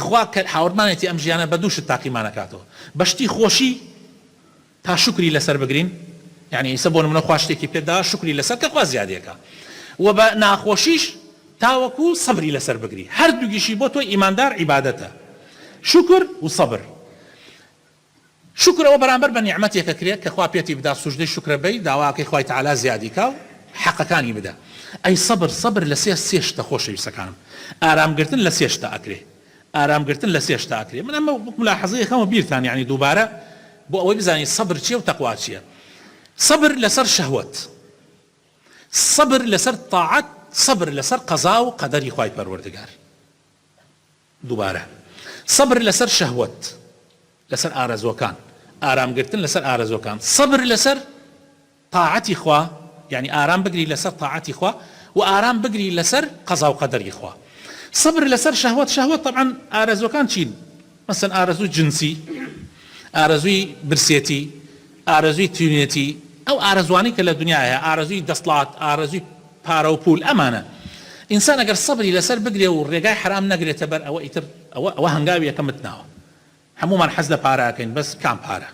خوا کە حاوەڕمانێتی ئەم ژیانە بە دووشت تاقیمانەکاتەوە بەشتی خۆشی تا شکری لەسەر بگرین یعنی ئێستا بۆ نمونە خوا شتێکی پێدا شکری لەسەر کە خوا زیادیەکە و بە ناخۆشیش تاوەکو سەبری لەسەر بگری هەردووگیشی بۆ تۆ ئیماندار عیبادەتە شکر و سەبر شکرەوە بەرامبەر بە نیعمەتێکە کرێت کە خوا پێتی بدا سوژدەی شکرە بەی داواکەی خوای تەعالا زیادی کا و حەقەکانی بدە ئەی سەبر لە سێ شتە خۆشەویستەکانم ئارامگرتن لە سێ شتە ئەکرێ ئارامگرتن لە سێ شتە ئەکرێ من ئەمە ملاحەزەیەکەمە بیرتان یعنی دووبارە بۆ ئەوەی بزانی سەبر چییە و تەقوا چییە سەبر لەسەر شەهوەت سەبر لەسەر تاعەت سەبر لەسەر قەزا و قەدەری خوای پەروەردگار دووبارە سەبر لەسەر شەهوەت لەسەر ئارەزوەکان ئارامگرتن لەسەر ئارەزوەکان سەبر لەسەر تاعەتی خوا یعنی ئارام بگری لەسەر تاعەتی خوا و ئارام بگری لەسەر قەزا و قەدەری خوا سەبر لەسەر شەهوەت طبعا ئارەزوەکان چین مەسەن ئارەزووی جنسی ئارەزووی برسێتی ئارەزووی توێنێتی ئەو ئارەزوانی کە لە دنیاە ئارەزووی دەسڵات ئارەزووی پارە و پول ئەمانە ئینسان ئەگەر سەبری لەسەر بگرێ و ڕێگای حرام نەگرێتە بەر ئەوە ئیتر ئەوە هەنگاوی یەکەمت ناوە هەمومان حەز لە پارەکەین بەس کام پارە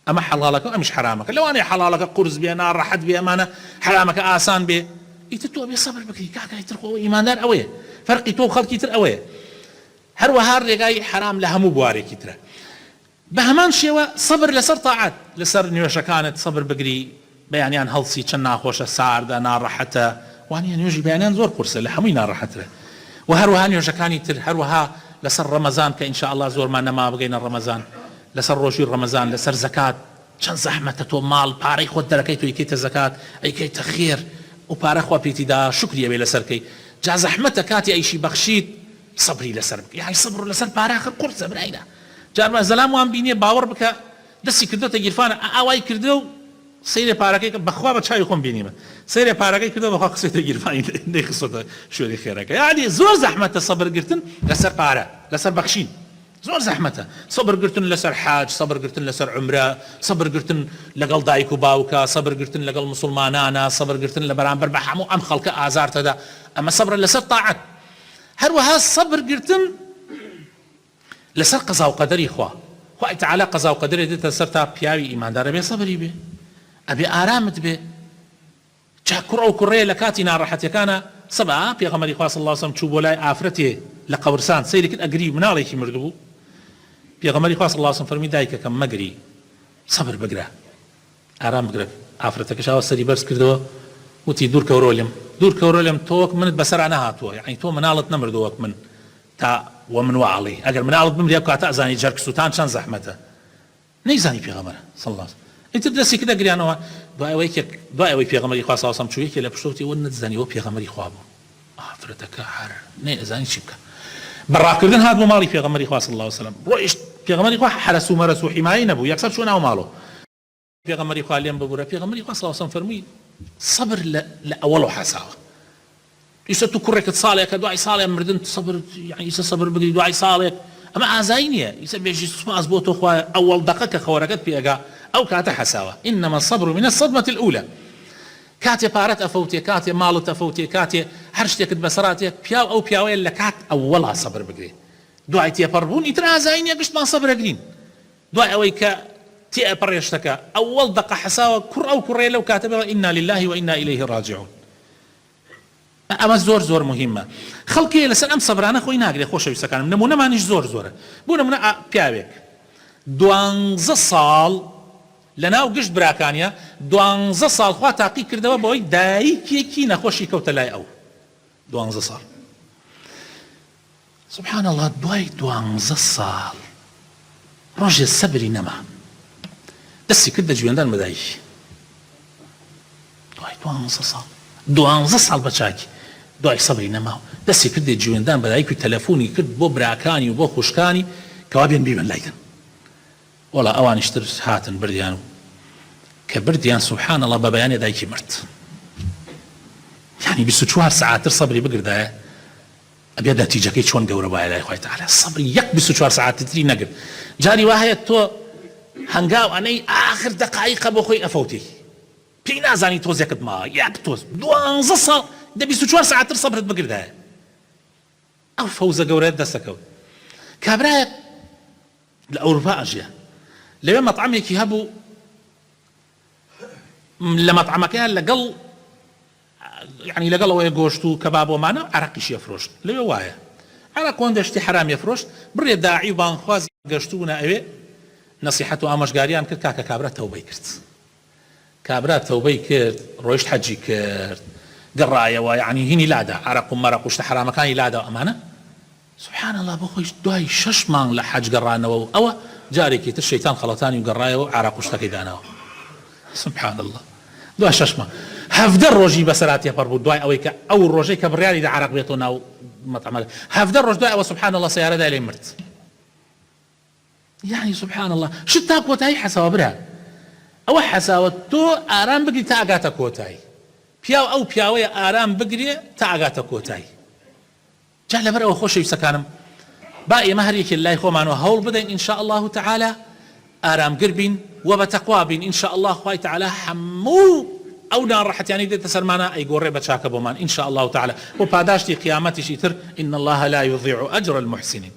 ئەمە حەڵاڵەکە ئەمیش حرامەکە لەوانەیە حەڵاڵەکە قورس بێ ناڕەحەت بێ ئەمانە حرامەکە ئاسان بێ ئیتر تۆ بێ سەبر بکەی کاکە ئیتر خۆ ئیماندار ئەوەیە فەرقی تۆ و خەڵکی تر ئەوەیە هەروەها ڕێگای حرام لە هەموو بوارێکی ترە بە هەمان شێوە سەبر لەسەر تاعەت لەسەر نوێژەکانت سەبر بگری بەیانیان هەڵسی چەند ناخۆشە ساردە ناڕەحەتە وانە نوێژی بەیانیان زۆر قورسە لە هەمووی ناڕەحەترە و هەروەها نوێژەکانی تر هەروەها لەسەر ڕەمەزان کە ئینشاء الله زۆرمان نەما بگەینە ڕەمەزان لەسەر ڕۆژی ڕەمەزان لەسەر زەکات چەند زەحمەتە تۆ ماڵ پارەی خۆت دەرەکەی تۆ یەکەیتە زەکات ئەیکەیتە خێر و پارە خوا پێیتی دا شکریە بێ لەسەرکەی جا زەحمەتە کاتی ئەیشی بەخشیت سەبری لەسەر بکە یعنی سەبر لەسەر پارە آخر قورسە برایدا جارمە زەلام وان بینێ باوەڕ بکە دەستی کردوتە گیرفانە ئاوای کردو و سەیرێ پارەکەی بەخوا بە چاوی خۆم بینیمە سەیرێ پارەکەی کردو بەخوا قسەیتە گیرفانی نەیخستۆتە شوێنی خێرەکە یعنی زۆر زەحمەتە سەبرگرتن لەسەر پارە لەسەر بەخشین زۆر زەحمەتە سەبرگرتن لەسەر حاج سەبرگرتن لەسەر عومرە سەبرگرتن لەگەڵ دایک و باوکە سەبرگرتن لەگەڵ موسڵمانانە سەبرگرتن لە بەرامبەر بە هەموو ئەم خەڵکە ئازارتەدا ئەمە سەبرە لەسەر تاعەت هەروەها سەبرگرتن لەسەر قەزا و قەدەری خوا خوای تەعالا قەزا و قەدەری دێتە سەر تا پیاوی ئیماندارە بێ سەبری بێ ئەبێ ئارامت بێ جا کوڕە و کوڕەیە لە کاتی ناڕەحەتیەکانە سەبا پێغەمبەری خوا صلی الله علیه و سلم چوو بۆ لای ئافرەتێ لە قەبرستان سەیری کرد ئەگری مناڵێکی مردبوو پێغەمبەری خوا صلی الله علیه و سلم فەرمی دایکەکەم مەگری سەبر بگرە ئارام بگرە ئافرەتەکەش ئاوا سەری بەرز کردەوە وتی دوور کەورۆ لێم تۆ وەک منت بەسەرا نەهاتووە یعنی تۆ مناڵت نەمردووە وەک من تا ومن وعڵی ئەگەر مناڵت بمرێ کاتە ئەزانی جەرگ سووتان چەند زەحمەتە نەیزانی پێغەمبەر صلی الله علیه و سلم ئیتر دەستی کردە گریانەوە دوای ئەوەی پێغەمبەری خوا صلی الله علیه و سلم چوو یەکێ لە پشتوتی وە نەتزانیەوە پێغەمبەری خوا بوو ئافرەتەکە هەر نەیزانی چی بکە بەڕاکردن هات بۆ ماڵی پێغەمبەری خوا صلی الله علیه و سلم ڕۆیشت پێغەمبەری خوا حرەس و مەرەس و حیمایی نەبوو یەکسەر چوو ناو ماڵەوە پێغەمبەری خوا لێم ببوورە پێغەمبەری خوا صلی الله علیه و سلم فەرمووی سەبر لە ئەوەڵ و حەساوە ئیسە تو کوڕێکت ساڵێکە دوای ساڵێک مردن سەبر یعنی ئیسە سەبر بگری دوای ساڵێک ئەمە ئازایی نییە ئیسە بێژی سوپاس بۆ تۆ خوا ئەوەڵ دەقە کە خەوەرەکەت پێگا ئەو کاتە حەساوە ئینەما الصەبر من الصەدمەة الأولى کاتێ پارەت ئەفەوتێ کاتێ ماڵت ئەفەوتێ کاتێ هەر شتێکت بەسەراتێ پیاو ئەو پیاوەیە لە کات ئەوەڵا سەبر بگرێ دوای تێپەڕبوون ئیتر ئازایی نییە گشتمان سەبرەگرین دوای ئەوەی کە تێپەڕێشتەکە ئەوەڵ دەقە حەساوە کوڕ ئەو کوڕێ لەو کاتە بێڵە ئینا لله وئینا إلیه راجعون ئەمە زۆر مهمە خەڵکی لەسەر ئەم سەبرانە خۆی ناگرێ خۆشەویستەکانم نمونەمانیش زۆرە بۆ نمونە پیاوێک 12 ساڵ لەناو گشت براکانیە 12 ساڵ خوا تاقی کردەوە بەوەی دایکێکی نەخۆشی کەوتە لای ئەو 12 ساڵ سبحان الله دوای 12 ساڵ ڕۆژێ سەبری نەما دەستی کردە جوێندان بەدایکی دوای 12 ساڵ بەچاکی دوای سەبری نەماوە دەستی کردێ جوێندان بەدایکی تەلەفۆنی کرد بۆ براکانی و بۆ خوشکانی کەوا بێن بیبن لایدن وەڵا ئەوانیشتر هاتن بردیان و کە بردیان سبحان الله بە بەیانی دایکی مرد یعنی 24 ساعتر سەبری بگردایە ئەبێ نەتیجەکەی چۆن گەورە وایە لای خوای تەعالا سەبری 24 ساعتتری نەگرت جاری وایە تۆ هەنگاو ئەنەی ئاخر دەقایقە بۆ خۆی ئەفەوتی پێی نازانی تۆزێکت ما یاک تۆز 12 ساڵ دە 24 ساعتر سەبرت بگردایە ئەو فەوزە گەورەیە دەستەکەوت كابرايك لأوروبا أجيا لما مطعمك هبو لما مطعمك لقل يعني لقل ويقوشتو كباب ومانا عرقش يفرشت لما وايا عرق وندشتي حرام يفرشت بري داعي وانخواز قشتونا ايه نصيحته امش قاريان كرت كاكا كابرا توبي كرت كابرا توبي كرت رويشت حجي كرت قرايه ويعني هني لادا عرق ومرق وشت حرام كان لادا امانه سبحان الله بخويش دواي ششمان لحج قرانا او جاري كي الشيطان خلطاني وقرايه وعرق وشتكي دانا سبحان الله دواي ششمان هفدر روجي بسرات يفربو دواي اويك او روجي كبريالي دا عرق بيتونا مطعم هفدر روج دواي وسبحان الله سياره دا لي مرت يعني سبحان الله شتا كوتاي حسابرها او حساوتو ارام بقري تاغاتا كوتاي بياو او بياوي ارام بقري تاغاتا كوتاي جعل برا خوش يسكانم باقي مهريك الله خومان وهول بدين ان شاء الله تعالى ارام قربين وبتقوى بين ان شاء الله خوي تعالى حمو او نار راحت يعني دي تسرمانا اي قريبه شاكبومان ان شاء الله تعالى وباداشتي قيامتي شيتر ان الله لا يضيع اجر المحسنين